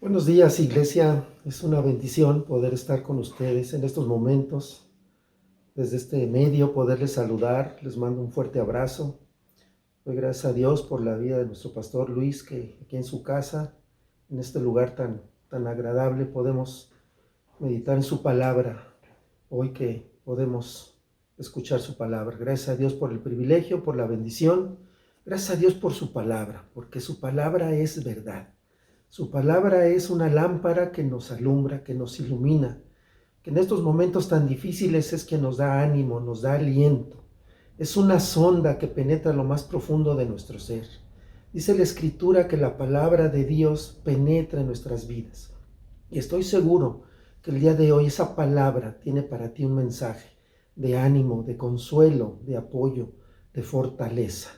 Buenos días, iglesia. Es una bendición poder estar con ustedes en estos momentos. Desde este medio, poderles saludar. Les mando un fuerte abrazo. Doy gracias a Dios por la vida de nuestro pastor Luis, que aquí en su casa, en este lugar tan agradable, podemos meditar en su palabra. Hoy que podemos escuchar su palabra. Gracias a Dios por el privilegio, por la bendición. Gracias a Dios por su palabra, porque su palabra es verdad. Su palabra es una lámpara que nos alumbra, que nos ilumina, que en estos momentos tan difíciles es que nos da ánimo, nos da aliento. Es una sonda que penetra lo más profundo de nuestro ser. Dice la Escritura que la palabra de Dios penetra en nuestras vidas. Y estoy seguro que el día de hoy esa palabra tiene para ti un mensaje de ánimo, de consuelo, de apoyo, de fortaleza.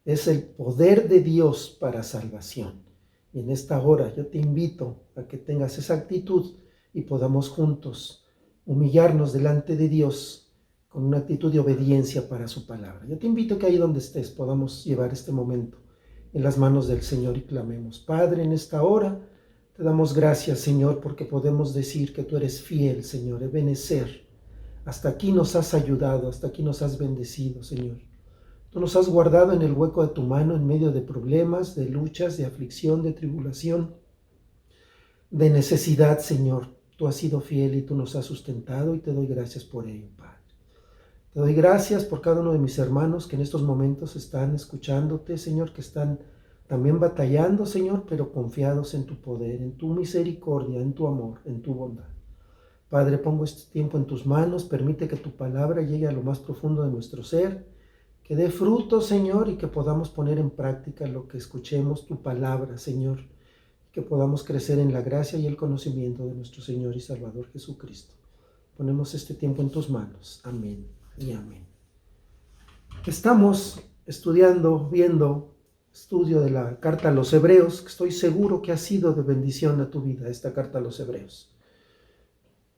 Es el poder de Dios para salvación. Y en esta hora yo te invito a que tengas esa actitud y podamos juntos humillarnos delante de Dios con una actitud de obediencia para su palabra. Yo te invito a que ahí donde estés podamos llevar este momento en las manos del Señor y clamemos. Padre, en esta hora te damos gracias, Señor, porque podemos decir que tú eres fiel, Señor, Ebenezer. Hasta aquí nos has ayudado, hasta aquí nos has bendecido, Señor. Tú nos has guardado en el hueco de tu mano en medio de problemas, de luchas, de aflicción, de tribulación, de necesidad, Señor. Tú has sido fiel y tú nos has sustentado y te doy gracias por ello, Padre. Te doy gracias por cada uno de mis hermanos que en estos momentos están escuchándote, Señor, que están también batallando, Señor, pero confiados en tu poder, en tu misericordia, en tu amor, en tu bondad. Padre, pongo este tiempo en tus manos, permite que tu palabra llegue a lo más profundo de nuestro ser, que dé fruto, Señor, y que podamos poner en práctica lo que escuchemos, tu palabra, Señor, que podamos crecer en la gracia y el conocimiento de nuestro Señor y Salvador Jesucristo. Ponemos este tiempo en tus manos. Amén y amén. Estamos viendo estudio de la carta a los Hebreos, que estoy seguro que ha sido de bendición a tu vida, esta carta a los Hebreos.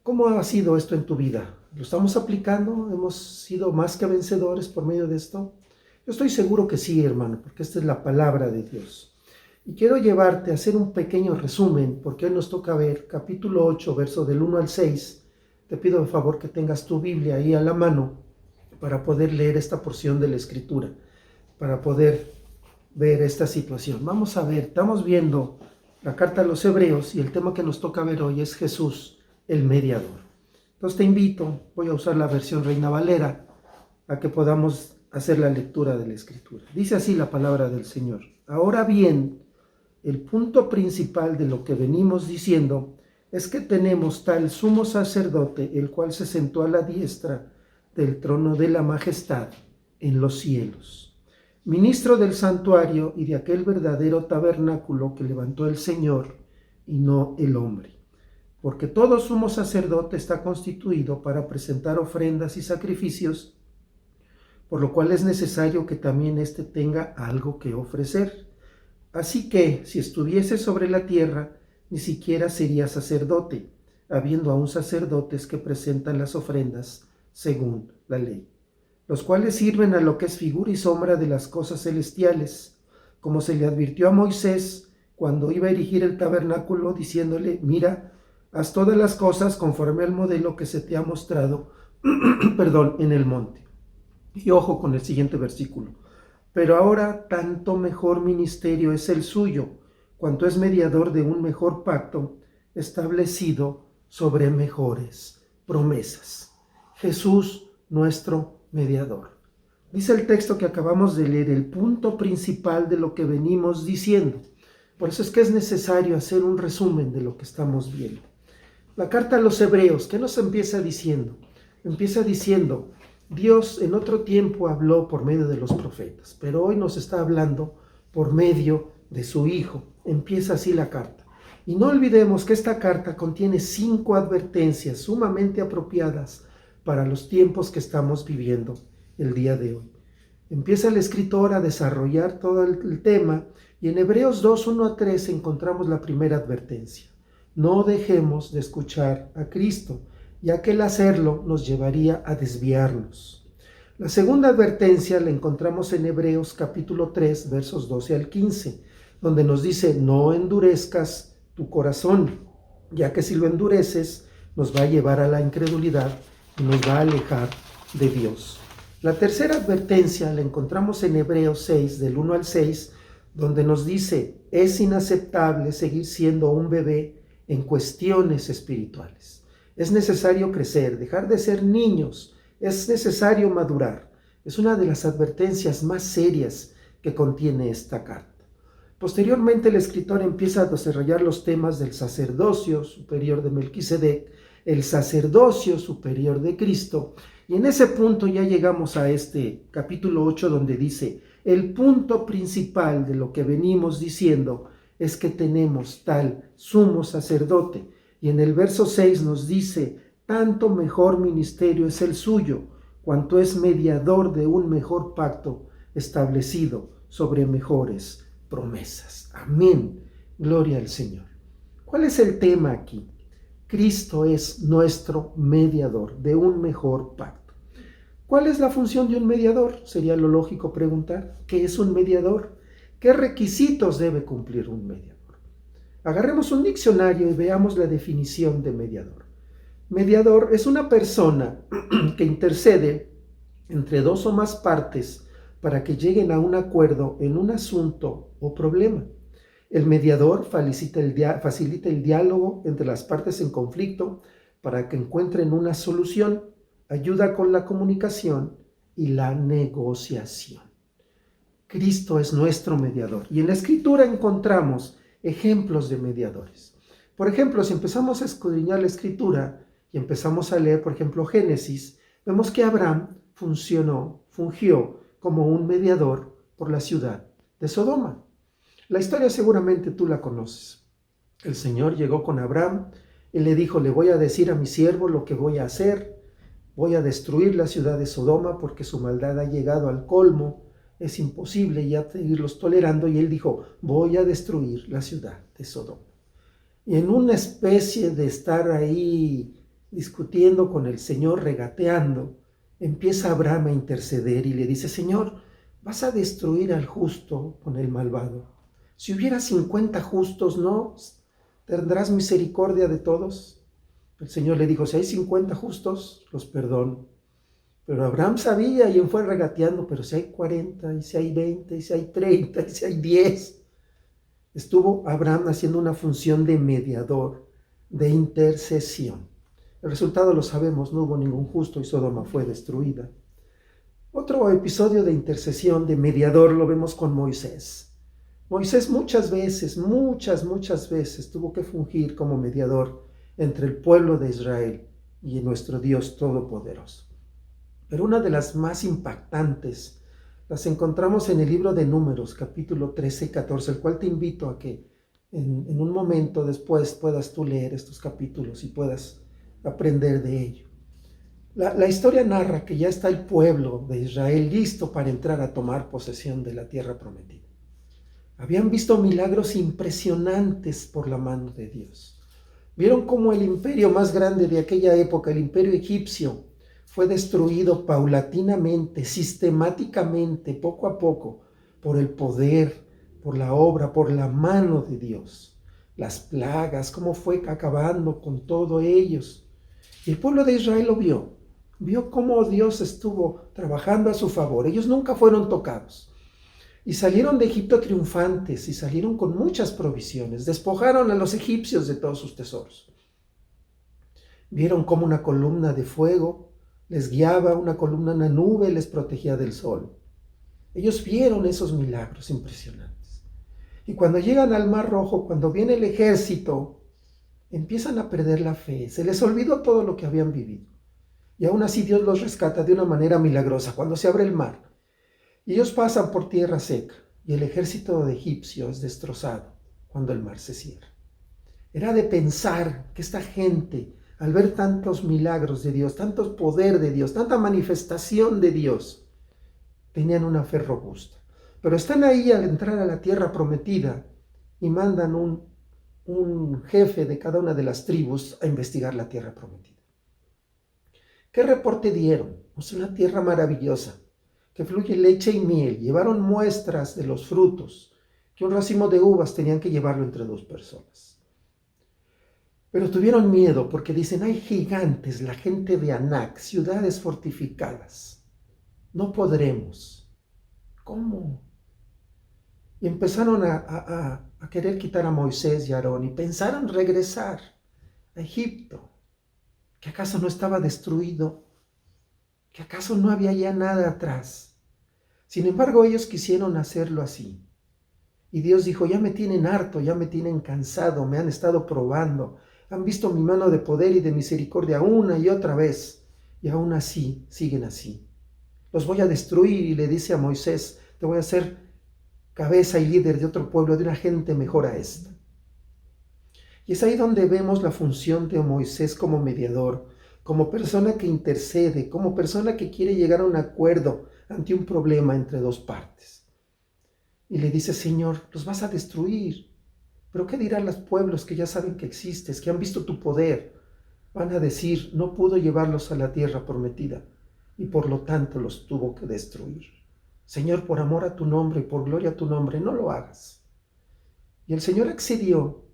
¿Cómo ha sido esto en tu vida? ¿Lo estamos aplicando? ¿Hemos sido más que vencedores por medio de esto? Yo estoy seguro que sí, hermano, porque esta es la palabra de Dios. Y quiero llevarte a hacer un pequeño resumen, porque hoy nos toca ver capítulo 8, verso del 1 al 6. Te pido de favor que tengas tu Biblia ahí a la mano para poder leer esta porción de la Escritura, para poder ver esta situación. Vamos a ver, estamos viendo la carta a los Hebreos y el tema que nos toca ver hoy es Jesús, el mediador. Entonces te invito, voy a usar la versión Reina Valera, a que podamos hacer la lectura de la Escritura. Dice así la palabra del Señor. Ahora bien, el punto principal de lo que venimos diciendo es que tenemos tal sumo sacerdote, el cual se sentó a la diestra del trono de la majestad en los cielos, ministro del santuario y de aquel verdadero tabernáculo que levantó el Señor y no el hombre. Porque todo sumo sacerdote está constituido para presentar ofrendas y sacrificios, por lo cual es necesario que también éste tenga algo que ofrecer. Así que, si estuviese sobre la tierra, ni siquiera sería sacerdote, habiendo aún sacerdotes que presentan las ofrendas según la ley, los cuales sirven a lo que es figura y sombra de las cosas celestiales, como se le advirtió a Moisés cuando iba a erigir el tabernáculo, diciéndole: mira, haz todas las cosas conforme al modelo que se te ha mostrado en el monte. Y ojo con el siguiente versículo. Pero ahora tanto mejor ministerio es el suyo, cuanto es mediador de un mejor pacto establecido sobre mejores promesas. Jesús, nuestro mediador. Dice el texto que acabamos de leer, el punto principal de lo que venimos diciendo. Por eso es que es necesario hacer un resumen de lo que estamos viendo. La carta a los Hebreos, ¿qué nos empieza diciendo? Empieza diciendo, Dios en otro tiempo habló por medio de los profetas, pero hoy nos está hablando por medio de su Hijo. Empieza así la carta. Y no olvidemos que esta carta contiene 5 advertencias sumamente apropiadas para los tiempos que estamos viviendo el día de hoy. Empieza el escritor a desarrollar todo el tema y en Hebreos 2, 1 a 3 encontramos la primera advertencia. No dejemos de escuchar a Cristo, ya que el hacerlo nos llevaría a desviarnos. La segunda advertencia la encontramos en Hebreos capítulo 3, versos 12 al 15, donde nos dice: no endurezcas tu corazón, ya que si lo endureces, nos va a llevar a la incredulidad y nos va a alejar de Dios. La tercera advertencia la encontramos en Hebreos 6, del 1 al 6, donde nos dice, es inaceptable seguir siendo un bebé en cuestiones espirituales. Es necesario crecer, dejar de ser niños, es necesario madurar. Es una de las advertencias más serias que contiene esta carta. Posteriormente, el escritor empieza a desarrollar los temas del sacerdocio superior de Melquisedec, el sacerdocio superior de Cristo, y en ese punto ya llegamos a este capítulo 8, donde dice, el punto principal de lo que venimos diciendo es que tenemos tal sumo sacerdote, y en el verso 6 nos dice, tanto mejor ministerio es el suyo, cuanto es mediador de un mejor pacto establecido sobre mejores promesas. Amén. Gloria al Señor. ¿Cuál es el tema aquí? Cristo es nuestro mediador de un mejor pacto. ¿Cuál es la función de un mediador? Sería lo lógico preguntar. ¿Qué es un mediador? ¿Qué requisitos debe cumplir un mediador? Agarremos un diccionario y veamos la definición de mediador. Mediador es una persona que intercede entre dos o más partes para que lleguen a un acuerdo en un asunto o problema. El mediador facilita el diálogo entre las partes en conflicto para que encuentren una solución, ayuda con la comunicación y la negociación. Cristo es nuestro mediador y en la Escritura encontramos ejemplos de mediadores. Por ejemplo, si empezamos a escudriñar la Escritura y empezamos a leer, por ejemplo, Génesis, vemos que Abraham fungió como un mediador por la ciudad de Sodoma. La historia seguramente tú la conoces. El Señor llegó con Abraham y le dijo, le voy a decir a mi siervo lo que voy a hacer, voy a destruir la ciudad de Sodoma porque su maldad ha llegado al colmo, es imposible ya seguirlos tolerando, y él dijo, voy a destruir la ciudad de Sodoma. Y en una especie de estar ahí discutiendo con el Señor, regateando, empieza Abraham a interceder y le dice, Señor, vas a destruir al justo con el malvado. Si hubiera 50 justos, ¿no tendrás misericordia de todos? El Señor le dijo, si hay 50 justos, los perdono. Pero Abraham sabía y él fue regateando, pero si hay 40, y si hay 20, y si hay 30, y si hay 10. Estuvo Abraham haciendo una función de mediador, de intercesión. El resultado lo sabemos, no hubo ningún justo y Sodoma fue destruida. Otro episodio de intercesión, de mediador, lo vemos con Moisés. Moisés muchas veces tuvo que fungir como mediador entre el pueblo de Israel y nuestro Dios Todopoderoso. Pero una de las más impactantes las encontramos en el libro de Números, capítulo 13 y 14, el cual te invito a que en un momento después puedas tú leer estos capítulos y puedas aprender de ello. La historia narra que ya está el pueblo de Israel listo para entrar a tomar posesión de la tierra prometida. Habían visto milagros impresionantes por la mano de Dios. Vieron cómo el imperio más grande de aquella época, el imperio egipcio, fue destruido paulatinamente, sistemáticamente, poco a poco, por el poder, por la obra, por la mano de Dios. Las plagas, cómo fue acabando con todos ellos. Y el pueblo de Israel lo vio cómo Dios estuvo trabajando a su favor. Ellos nunca fueron tocados. Y salieron de Egipto triunfantes y salieron con muchas provisiones. Despojaron a los egipcios de todos sus tesoros. Vieron cómo una columna de fuego les guiaba, una nube les protegía del sol. Ellos vieron esos milagros impresionantes. Y cuando llegan al Mar Rojo, cuando viene el ejército, empiezan a perder la fe. Se les olvidó todo lo que habían vivido. Y aún así Dios los rescata de una manera milagrosa cuando se abre el mar. Y ellos pasan por tierra seca y el ejército de egipcio es destrozado cuando el mar se cierra. Era de pensar que esta gente, al ver tantos milagros de Dios, tanto poder de Dios, tanta manifestación de Dios, tenían una fe robusta. Pero están ahí al entrar a la tierra prometida y mandan un jefe de cada una de las tribus a investigar la tierra prometida. ¿Qué reporte dieron? Es una tierra maravillosa, que fluye leche y miel. Llevaron muestras de los frutos, que un racimo de uvas tenían que llevarlo entre 2 personas. Pero tuvieron miedo porque dicen, hay gigantes, la gente de Anac, ciudades fortificadas. No podremos. ¿Cómo? Y empezaron a querer quitar a Moisés y a Aarón y pensaron regresar a Egipto. ¿Que acaso no estaba destruido? ¿Que acaso no había ya nada atrás? Sin embargo, ellos quisieron hacerlo así. Y Dios dijo, ya me tienen harto, ya me tienen cansado, me han estado probando. Han visto mi mano de poder y de misericordia una y otra vez. Y aún así, siguen así. Los voy a destruir, y le dice a Moisés, te voy a hacer cabeza y líder de otro pueblo, de una gente mejor a esta. Y es ahí donde vemos la función de Moisés como mediador, como persona que intercede, como persona que quiere llegar a un acuerdo ante un problema entre dos partes. Y le dice, Señor, los vas a destruir. Pero ¿qué dirán los pueblos que ya saben que existes, que han visto tu poder? Van a decir, no pudo llevarlos a la tierra prometida y por lo tanto los tuvo que destruir. Señor, por amor a tu nombre y por gloria a tu nombre, no lo hagas. Y el Señor accedió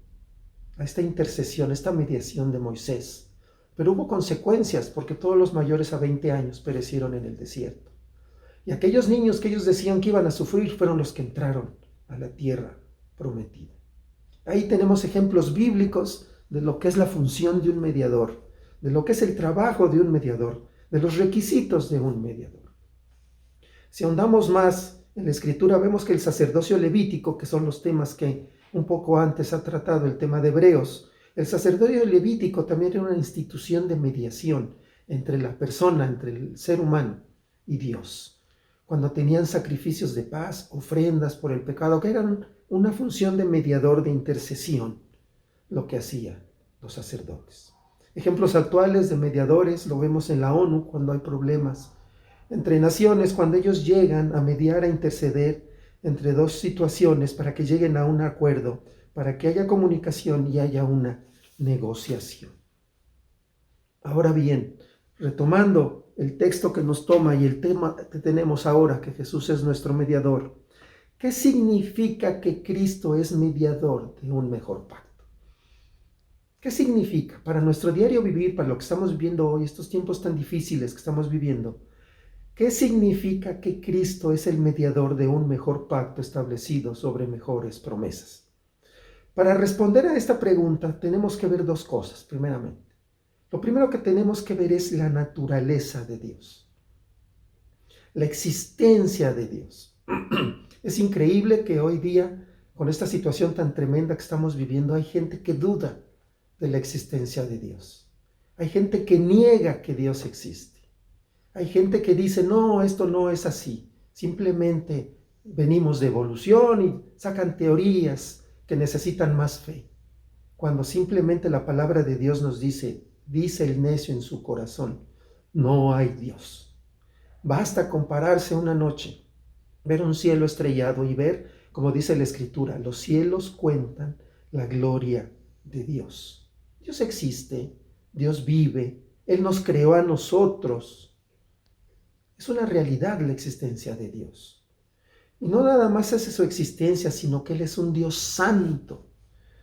a esta intercesión, a esta mediación de Moisés. Pero hubo consecuencias porque todos los mayores a 20 años perecieron en el desierto. Y aquellos niños que ellos decían que iban a sufrir fueron los que entraron a la tierra prometida. Ahí tenemos ejemplos bíblicos de lo que es la función de un mediador, de lo que es el trabajo de un mediador, de los requisitos de un mediador. Si ahondamos más en la Escritura, vemos que el sacerdocio levítico, que son los temas que un poco antes ha tratado el tema de Hebreos, el sacerdocio levítico también era una institución de mediación entre la persona, entre el ser humano y Dios. Cuando tenían sacrificios de paz, ofrendas por el pecado, que eran una función de mediador, de intercesión, lo que hacían los sacerdotes. Ejemplos actuales de mediadores lo vemos en la ONU cuando hay problemas entre naciones, cuando ellos llegan a mediar, a interceder entre dos situaciones para que lleguen a un acuerdo, para que haya comunicación y haya una negociación. Ahora bien, retomando el texto que nos toma y el tema que tenemos ahora, que Jesús es nuestro mediador, ¿qué significa que Cristo es mediador de un mejor pacto? ¿Qué significa para nuestro diario vivir, para lo que estamos viviendo hoy, estos tiempos tan difíciles que estamos viviendo? ¿Qué significa que Cristo es el mediador de un mejor pacto establecido sobre mejores promesas? Para responder a esta pregunta tenemos que ver dos cosas, primeramente. Lo primero que tenemos que ver es la naturaleza de Dios, la existencia de Dios. Es increíble que hoy día, con esta situación tan tremenda que estamos viviendo, hay gente que duda de la existencia de Dios. Hay gente que niega que Dios existe. Hay gente que dice, no, esto no es así. Simplemente venimos de evolución y sacan teorías que necesitan más fe. Cuando simplemente la palabra de Dios nos dice el necio en su corazón, no hay Dios. Basta compararse una noche, ver un cielo estrellado y ver, como dice la Escritura, los cielos cuentan la gloria de Dios. Dios existe, Dios vive, Él nos creó a nosotros. Es una realidad la existencia de Dios. Y no nada más es su existencia, sino que Él es un Dios santo.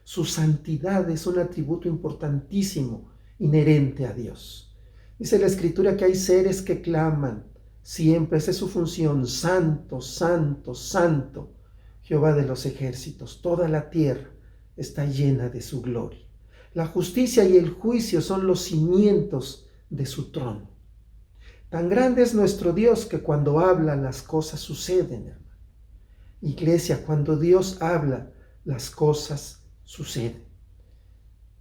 Su santidad es un atributo importantísimo, inherente a Dios. Dice la Escritura que hay seres que claman siempre, esa es su función, santo, santo, santo, Jehová de los ejércitos. Toda la tierra está llena de su gloria. La justicia y el juicio son los cimientos de su trono. Tan grande es nuestro Dios que cuando habla las cosas suceden, hermano. Iglesia, cuando Dios habla, las cosas suceden.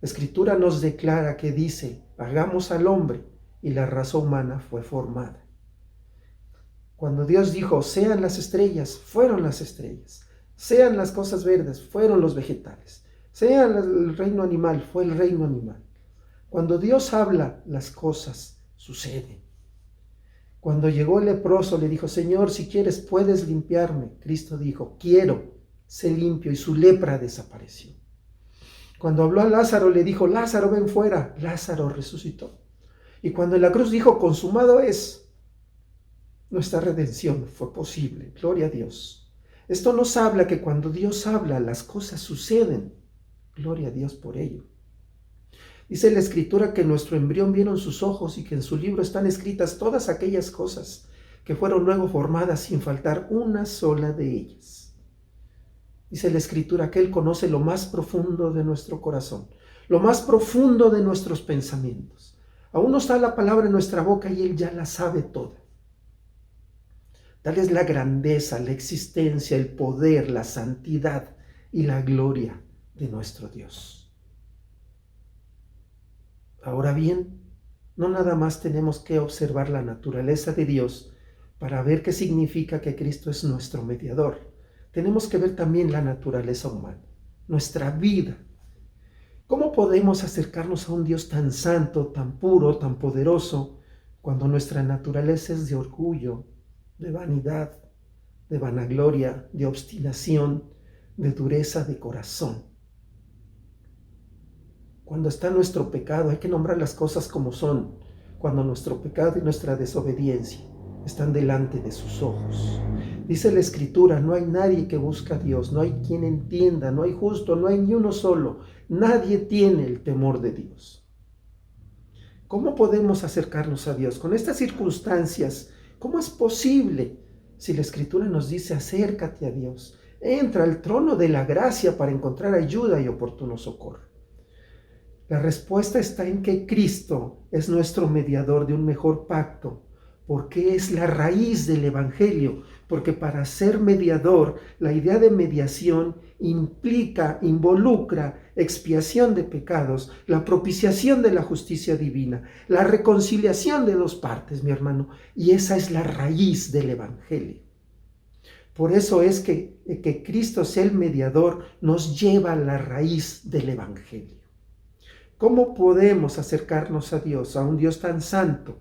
La Escritura nos declara que dice, hagamos al hombre, y la raza humana fue formada. Cuando Dios dijo, sean las estrellas, fueron las estrellas. Sean las cosas verdes, fueron los vegetales. Sea el reino animal, fue el reino animal. Cuando Dios habla, las cosas suceden. Cuando llegó el leproso, le dijo, Señor, si quieres, puedes limpiarme. Cristo dijo, quiero, sé limpio, y su lepra desapareció. Cuando habló a Lázaro, le dijo, Lázaro, ven fuera. Lázaro resucitó. Y cuando en la cruz dijo, consumado es, nuestra redención fue posible. Gloria a Dios. Esto nos habla que cuando Dios habla, las cosas suceden. Gloria a Dios por ello. Dice la Escritura que nuestro embrión vieron sus ojos y que en su libro están escritas todas aquellas cosas que fueron luego formadas sin faltar una sola de ellas. Dice la Escritura que Él conoce lo más profundo de nuestro corazón, lo más profundo de nuestros pensamientos. Aún no está la palabra en nuestra boca y Él ya la sabe toda. Tal es la grandeza, la existencia, el poder, la santidad y la gloria de nuestro Dios. Ahora bien, no nada más tenemos que observar la naturaleza de Dios para ver qué significa que Cristo es nuestro mediador. Tenemos que ver también la naturaleza humana, nuestra vida. ¿Cómo podemos acercarnos a un Dios tan santo, tan puro, tan poderoso, cuando nuestra naturaleza es de orgullo, de vanidad, de vanagloria, de obstinación, de dureza de corazón? Cuando está nuestro pecado, hay que nombrar las cosas como son. Cuando nuestro pecado y nuestra desobediencia están delante de sus ojos. Dice la Escritura, no hay nadie que busque a Dios, no hay quien entienda, no hay justo, no hay ni uno solo. Nadie tiene el temor de Dios. ¿Cómo podemos acercarnos a Dios? Con estas circunstancias, ¿cómo es posible? Si la Escritura nos dice, acércate a Dios, entra al trono de la gracia para encontrar ayuda y oportuno socorro. La respuesta está en que Cristo es nuestro mediador de un mejor pacto, porque es la raíz del Evangelio, porque para ser mediador, la idea de mediación involucra expiación de pecados, la propiciación de la justicia divina, la reconciliación de dos partes, mi hermano, y esa es la raíz del Evangelio. Por eso es que Cristo sea el mediador, nos lleva a la raíz del Evangelio. ¿Cómo podemos acercarnos a Dios, a un Dios tan santo?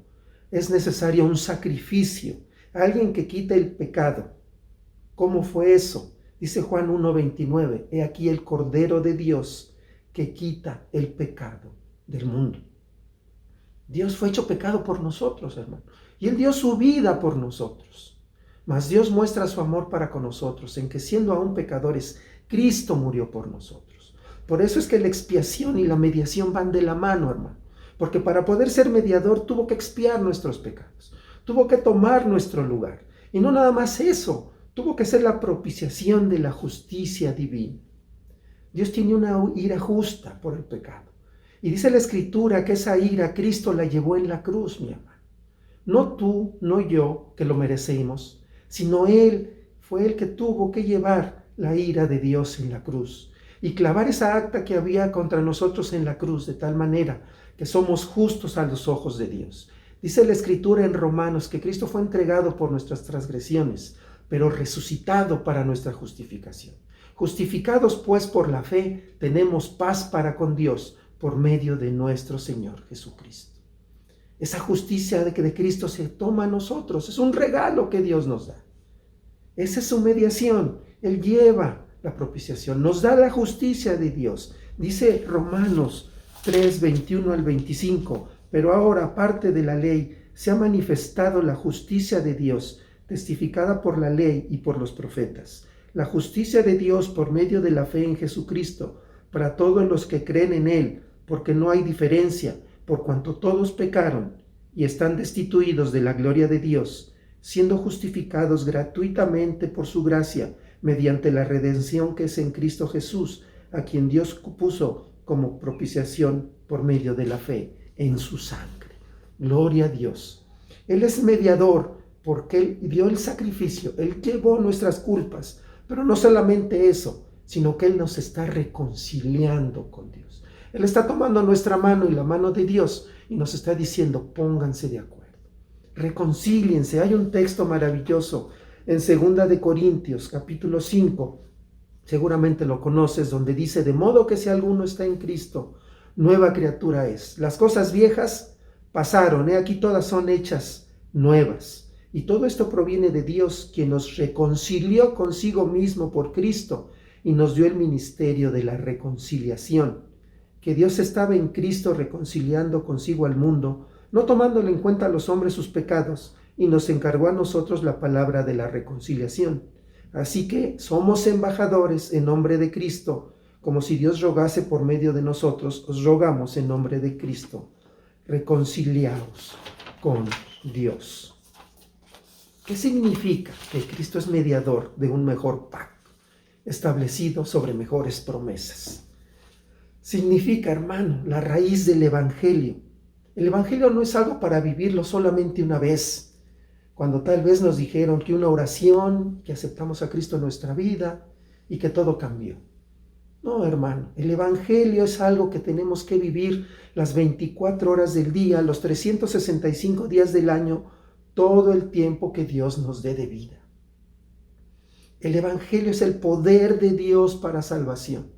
Es necesario un sacrificio, alguien que quite el pecado. ¿Cómo fue eso? Dice Juan 1:29, he aquí el Cordero de Dios que quita el pecado del mundo. Dios fue hecho pecado por nosotros, hermano, y Él dio su vida por nosotros. Mas Dios muestra su amor para con nosotros, en que siendo aún pecadores, Cristo murió por nosotros. Por eso es que la expiación y la mediación van de la mano, hermano. Porque para poder ser mediador tuvo que expiar nuestros pecados, tuvo que tomar nuestro lugar. Y no nada más eso, tuvo que ser la propiciación de la justicia divina. Dios tiene una ira justa por el pecado. Y dice la Escritura que esa ira Cristo la llevó en la cruz, mi hermano. No tú, no yo, que lo merecemos, sino Él fue el que tuvo que llevar la ira de Dios en la cruz y clavar esa acta que había contra nosotros en la cruz, de tal manera que somos justos a los ojos de Dios. Dice la Escritura en Romanos que Cristo fue entregado por nuestras transgresiones, pero resucitado para nuestra justificación. Justificados pues por la fe, tenemos paz para con Dios por medio de nuestro Señor Jesucristo. Esa justicia de Cristo se toma a nosotros, es un regalo que Dios nos da. Esa es su mediación, Él lleva la propiciación, nos da la justicia de Dios. Dice Romanos 3, 21 al 25, pero ahora, aparte de la ley, se ha manifestado la justicia de Dios, testificada por la ley y por los profetas. La justicia de Dios por medio de la fe en Jesucristo, para todos los que creen en Él, porque no hay diferencia, por cuanto todos pecaron y están destituidos de la gloria de Dios, siendo justificados gratuitamente por su gracia, mediante la redención que es en Cristo Jesús, a quien Dios puso como propiciación por medio de la fe en su sangre. Gloria a Dios. Él es mediador porque Él dio el sacrificio, Él llevó nuestras culpas, pero no solamente eso, sino que Él nos está reconciliando con Dios. Él está tomando nuestra mano y la mano de Dios y nos está diciendo, pónganse de acuerdo, reconcíliense. Hay un texto maravilloso en 2 de Corintios, capítulo 5, seguramente lo conoces, donde dice, de modo que si alguno está en Cristo, nueva criatura es. Las cosas viejas pasaron, aquí todas son hechas nuevas. Y todo esto proviene de Dios, quien nos reconcilió consigo mismo por Cristo y nos dio el ministerio de la reconciliación. Que Dios estaba en Cristo reconciliando consigo al mundo, no tomándole en cuenta a los hombres sus pecados, y nos encargó a nosotros la palabra de la reconciliación. Así que somos embajadores en nombre de Cristo, como si Dios rogase por medio de nosotros, os rogamos en nombre de Cristo, reconciliaos con Dios. ¿Qué significa? Que Cristo es mediador de un mejor pacto, establecido sobre mejores promesas. Significa, hermano, la raíz del Evangelio. El Evangelio no es algo para vivirlo solamente una vez, cuando tal vez nos dijeron que una oración, que aceptamos a Cristo en nuestra vida y que todo cambió. No, hermano, el Evangelio es algo que tenemos que vivir las 24 horas del día, los 365 días del año, todo el tiempo que Dios nos dé de vida. El Evangelio es el poder de Dios para salvación.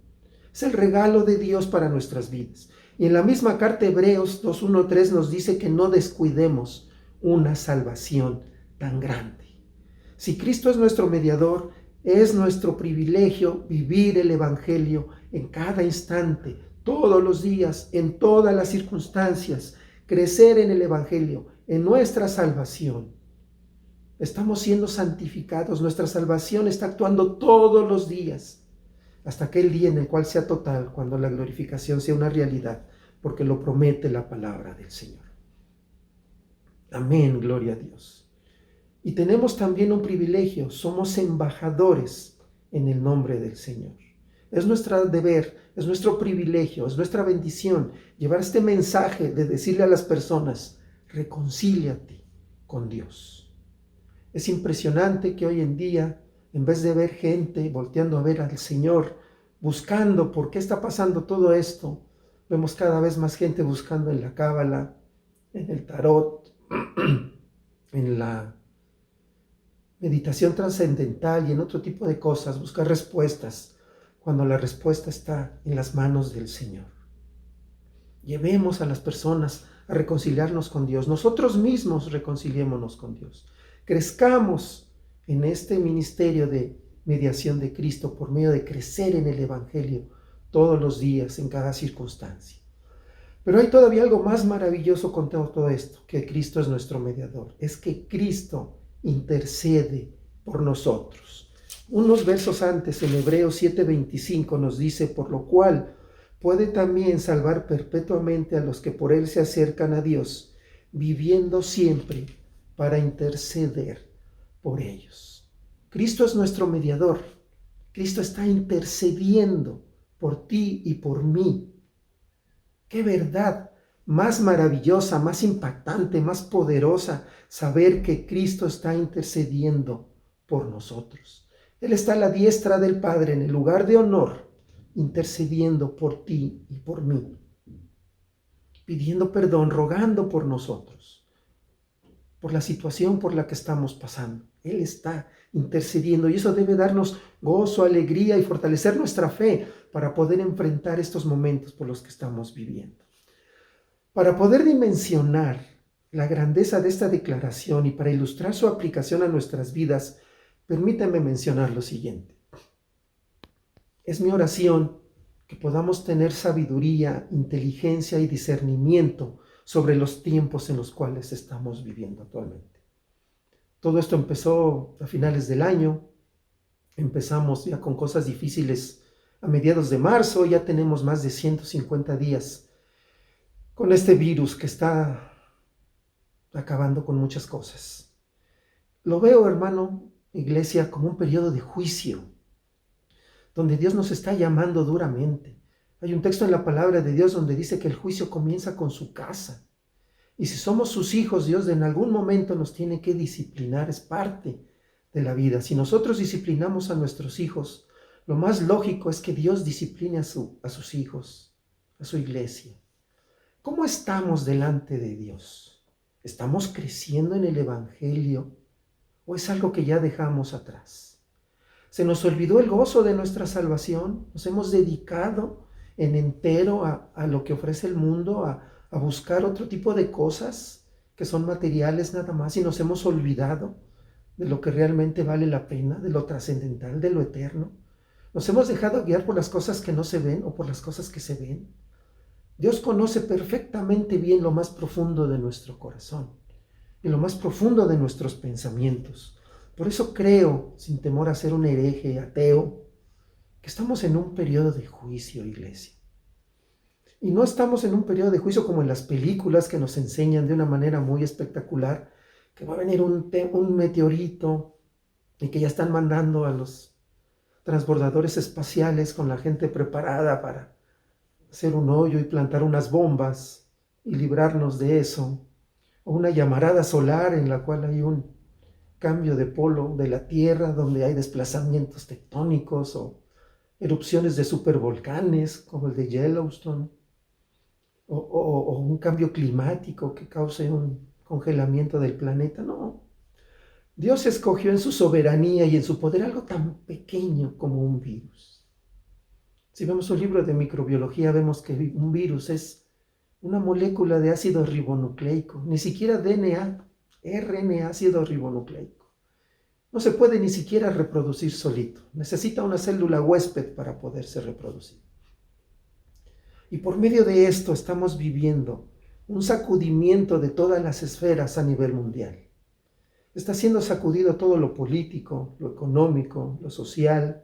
Es el regalo de Dios para nuestras vidas. Y en la misma carta Hebreos 2:1-3 nos dice que no descuidemos una salvación tan grande. Si Cristo es nuestro mediador, es nuestro privilegio vivir el Evangelio en cada instante, todos los días, en todas las circunstancias, crecer en el Evangelio, en nuestra salvación. Estamos siendo santificados, nuestra salvación está actuando todos los días, hasta aquel día en el cual sea total, cuando la glorificación sea una realidad, porque lo promete la palabra del Señor. Amén, gloria a Dios. Y tenemos también un privilegio, somos embajadores en el nombre del Señor. Es nuestro deber, es nuestro privilegio, es nuestra bendición llevar este mensaje de decirle a las personas, reconcíliate con Dios. Es impresionante que hoy en día, en vez de ver gente volteando a ver al Señor, buscando por qué está pasando todo esto, vemos cada vez más gente buscando en la cábala, en el tarot, en la meditación trascendental y en otro tipo de cosas, buscar respuestas, cuando la respuesta está en las manos del Señor. Llevemos a las personas a reconciliarnos con Dios. Nosotros mismos reconciliémonos con Dios. Crezcamos en este ministerio de mediación de Cristo por medio de crecer en el Evangelio todos los días, en cada circunstancia. Pero hay todavía algo más maravilloso con todo esto, que Cristo es nuestro mediador. Es que Cristo intercede por nosotros. Unos versos antes, en Hebreos 7:25, nos dice, por lo cual puede también salvar perpetuamente a los que por él se acercan a Dios, viviendo siempre para interceder por ellos. Cristo es nuestro mediador. Cristo está intercediendo por ti y por mí. ¡Qué verdad más maravillosa, más impactante, más poderosa! Saber que Cristo está intercediendo por nosotros. Él está a la diestra del Padre, en el lugar de honor, intercediendo por ti y por mí, pidiendo perdón, rogando por nosotros, por la situación por la que estamos pasando. Él está intercediendo y eso debe darnos gozo, alegría y fortalecer nuestra fe para poder enfrentar estos momentos por los que estamos viviendo. Para poder dimensionar la grandeza de esta declaración y para ilustrar su aplicación a nuestras vidas, permítame mencionar lo siguiente. Es mi oración que podamos tener sabiduría, inteligencia y discernimiento sobre los tiempos en los cuales estamos viviendo actualmente. Todo esto empezó a finales del año, empezamos ya con cosas difíciles a mediados de marzo, ya tenemos más de 150 días con este virus que está acabando con muchas cosas. Lo veo, hermano, iglesia, como un periodo de juicio, donde Dios nos está llamando duramente. Hay un texto en la palabra de Dios donde dice que el juicio comienza con su casa. Y si somos sus hijos, Dios en algún momento nos tiene que disciplinar, es parte de la vida. Si nosotros disciplinamos a nuestros hijos, lo más lógico es que Dios discipline a sus hijos, a su iglesia. ¿Cómo estamos delante de Dios? ¿Estamos creciendo en el Evangelio o es algo que ya dejamos atrás? ¿Se nos olvidó el gozo de nuestra salvación? ¿Nos hemos dedicado en entero a lo que ofrece el mundo, a buscar otro tipo de cosas que son materiales nada más y nos hemos olvidado de lo que realmente vale la pena, de lo trascendental, de lo eterno? ¿Nos hemos dejado guiar por las cosas que no se ven o por las cosas que se ven? Dios conoce perfectamente bien lo más profundo de nuestro corazón y lo más profundo de nuestros pensamientos. Por eso creo, sin temor a ser un hereje, ateo, que estamos en un periodo de juicio, iglesia. Y no estamos en un periodo de juicio como en las películas que nos enseñan de una manera muy espectacular, que va a venir un meteorito y que ya están mandando a los transbordadores espaciales con la gente preparada para hacer un hoyo y plantar unas bombas y librarnos de eso. O una llamarada solar en la cual hay un cambio de polo de la Tierra, donde hay desplazamientos tectónicos o erupciones de supervolcanes como el de Yellowstone, o un cambio climático que cause un congelamiento del planeta. No, Dios escogió en su soberanía y en su poder algo tan pequeño como un virus. Si vemos un libro de microbiología, vemos que un virus es una molécula de ácido ribonucleico, ni siquiera DNA, RNA, ácido ribonucleico. No se puede ni siquiera reproducir solito, necesita una célula huésped para poderse reproducir. Y por medio de esto estamos viviendo un sacudimiento de todas las esferas a nivel mundial. Está siendo sacudido todo lo político, lo económico, lo social,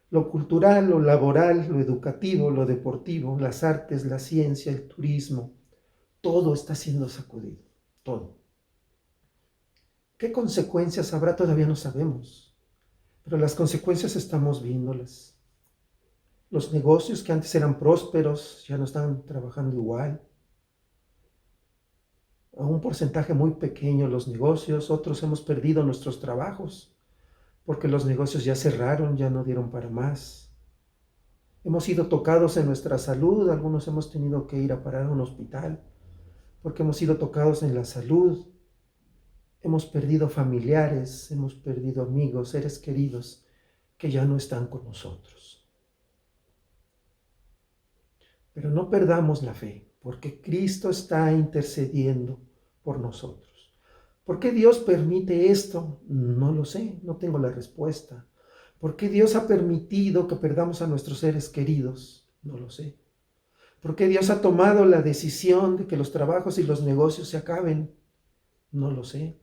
lo cultural, lo laboral, lo educativo, lo deportivo, las artes, la ciencia, el turismo. Todo está siendo sacudido, todo. ¿Qué consecuencias habrá? Todavía no sabemos, pero las consecuencias estamos viéndolas. Los negocios que antes eran prósperos ya no están trabajando igual. A un porcentaje muy pequeño los negocios, otros hemos perdido nuestros trabajos porque los negocios ya cerraron, ya no dieron para más. Hemos sido tocados en nuestra salud, algunos hemos tenido que ir a parar a un hospital porque hemos sido tocados en la salud. Hemos perdido familiares, hemos perdido amigos, seres queridos que ya no están con nosotros. Pero no perdamos la fe, porque Cristo está intercediendo por nosotros. ¿Por qué Dios permite esto? No lo sé, no tengo la respuesta. ¿Por qué Dios ha permitido que perdamos a nuestros seres queridos? No lo sé. ¿Por qué Dios ha tomado la decisión de que los trabajos y los negocios se acaben? No lo sé.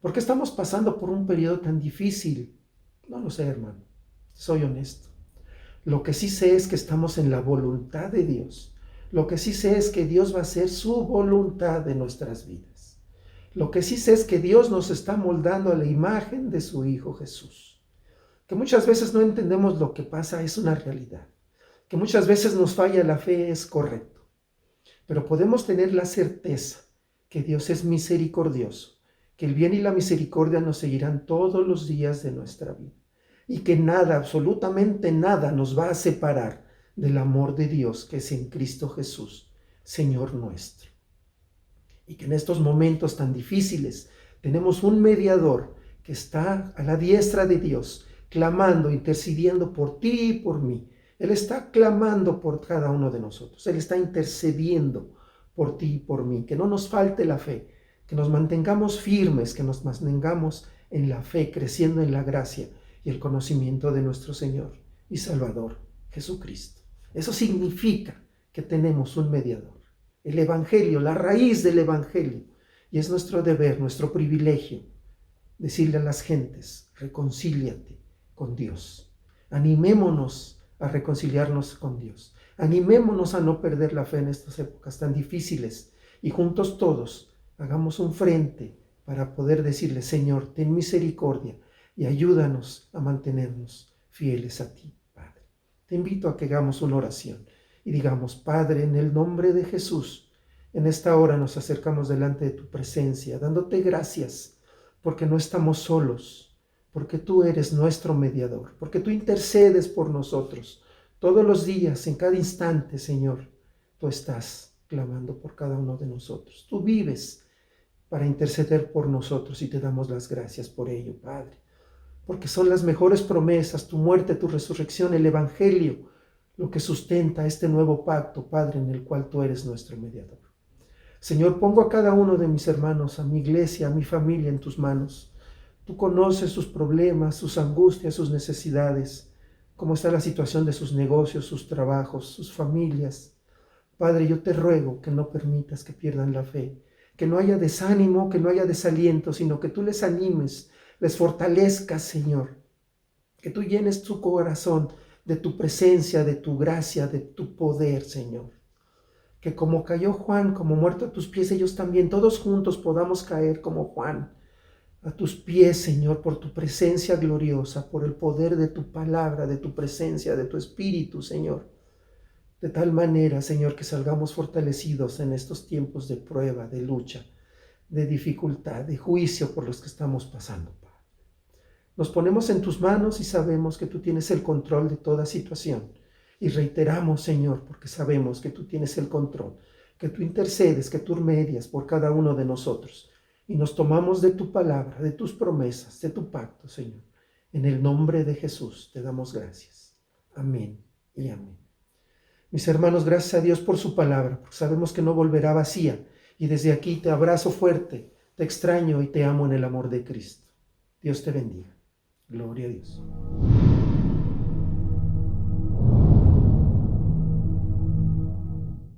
¿Por qué estamos pasando por un periodo tan difícil? No lo sé, hermano. Soy honesto. Lo que sí sé es que estamos en la voluntad de Dios. Lo que sí sé es que Dios va a hacer su voluntad en nuestras vidas. Lo que sí sé es que Dios nos está moldando a la imagen de su Hijo Jesús. Que muchas veces no entendemos lo que pasa, es una realidad. Que muchas veces nos falla la fe, es correcto. Pero podemos tener la certeza que Dios es misericordioso, que el bien y la misericordia nos seguirán todos los días de nuestra vida. Y que nada, absolutamente nada nos va a separar del amor de Dios que es en Cristo Jesús, Señor nuestro. Y que en estos momentos tan difíciles tenemos un mediador que está a la diestra de Dios, clamando, intercediendo por ti y por mí. Él está clamando por cada uno de nosotros. Él está intercediendo por ti y por mí. Que no nos falte la fe, que nos mantengamos firmes, que nos mantengamos en la fe, creciendo en la gracia y el conocimiento de nuestro Señor y Salvador Jesucristo. Eso significa que tenemos un mediador. El Evangelio, la raíz del Evangelio. Y es nuestro deber, nuestro privilegio, decirle a las gentes, reconcíliate con Dios. Animémonos a reconciliarnos con Dios. Animémonos a no perder la fe en estas épocas tan difíciles. Y juntos todos hagamos un frente para poder decirle, Señor, ten misericordia y ayúdanos a mantenernos fieles a ti, Padre. Te invito a que hagamos una oración y digamos, Padre, en el nombre de Jesús, en esta hora nos acercamos delante de tu presencia, dándote gracias porque no estamos solos, porque tú eres nuestro mediador, porque tú intercedes por nosotros todos los días, en cada instante, Señor. Tú estás clamando por cada uno de nosotros. Tú vives para interceder por nosotros y te damos las gracias por ello, Padre. Porque son las mejores promesas, tu muerte, tu resurrección, el Evangelio, lo que sustenta este nuevo pacto, Padre, en el cual tú eres nuestro mediador. Señor, pongo a cada uno de mis hermanos, a mi iglesia, a mi familia en tus manos. Tú conoces sus problemas, sus angustias, sus necesidades, cómo está la situación de sus negocios, sus trabajos, sus familias. Padre, yo te ruego que no permitas que pierdan la fe, que no haya desánimo, que no haya desaliento, sino que tú les animes, les fortalezcas, Señor, que tú llenes tu corazón de tu presencia, de tu gracia, de tu poder, Señor. Que como cayó Juan, como muerto a tus pies, ellos también, todos juntos podamos caer como Juan a tus pies, Señor, por tu presencia gloriosa, por el poder de tu palabra, de tu presencia, de tu espíritu, Señor. De tal manera, Señor, que salgamos fortalecidos en estos tiempos de prueba, de lucha, de dificultad, de juicio por los que estamos pasando, Padre. Nos ponemos en tus manos y sabemos que tú tienes el control de toda situación. Y reiteramos, Señor, porque sabemos que tú tienes el control, que tú intercedes, que tú medias por cada uno de nosotros. Y nos tomamos de tu palabra, de tus promesas, de tu pacto, Señor. En el nombre de Jesús te damos gracias. Amén y amén. Mis hermanos, gracias a Dios por su palabra, porque sabemos que no volverá vacía. Y desde aquí te abrazo fuerte, te extraño y te amo en el amor de Cristo. Dios te bendiga. Gloria a Dios.